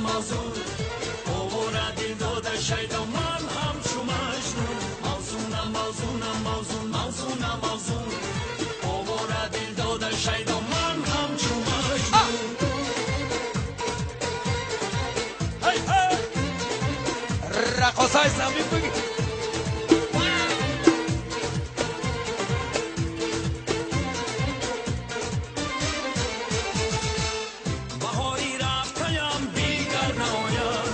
موزون اوورا دل داده شیدا من همچو مجنون موزونم موزونم موزون موزونم موزون اوورا دل داده شیدا من همچو مجنون رقصای زمین بگی بهاری رفتیم دیگر ناید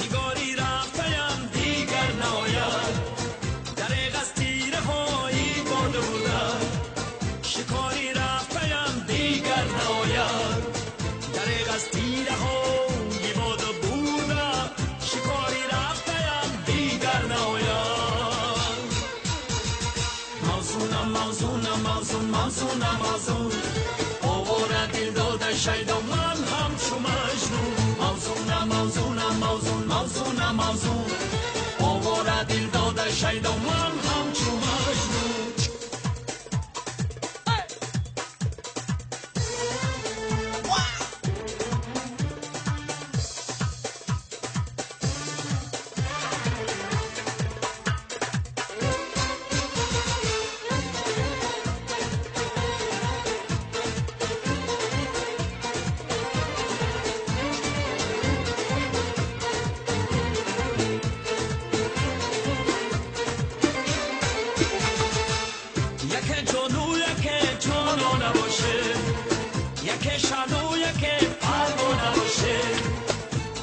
نگاری رفتیم دیگر ناید دریغ از تیره هایی برده بودن شکاری رفتیم دیگر ناید دریغ از تیره هایی برده بودن شکاری رفتیم دیگر ناید موزونم موزونم موزون موزونم موزون اوورا دل داده شیدا من همچو مجنون موزونم موزونم موزون موزونم موزون اوورا دل داده شیدا من همچو مجنون یک جانو یک جانو نباشه یک شانو یک پرگو نباشه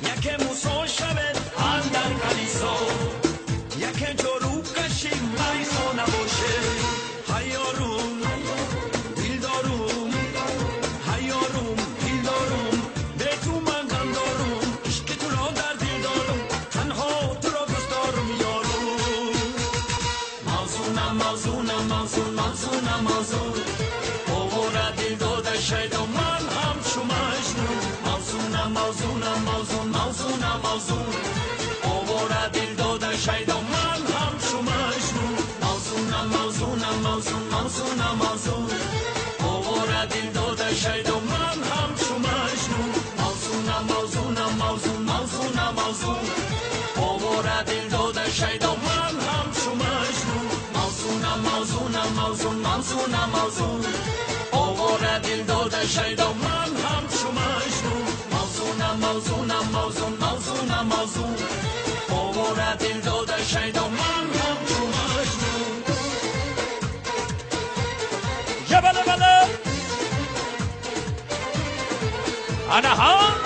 یک موسا شود اندر کلیسا یک جارو کشی مریضا نباشه هیاروم دیلداروم هیاروم دیلداروم به تو من غم دارم عشق تو را در دل دارم تنها تو را دوست دارم یارو موزونم موزونم موزون موزونم موزون اوورا دل داده شیدا من همچو مجنون موزونم موزونم موزون موزونم موزون اوورا دل داده شیدا من همچو مجنون موزونم موزونم موزون موزونم موزون اوورا دل داده شیدا من همچو مجنون موزونم موزونم موزون موزونم موزون اوورا دل داده شیدا من همچو مجنون موزونم موزونم موزون موزونم موزون اوورا دل داده شیدا من همچو مجنون موزونم موزونم موزون موزونم موزون اوورا دل داده شیدا من همچو مجنون یا بله بله انا ها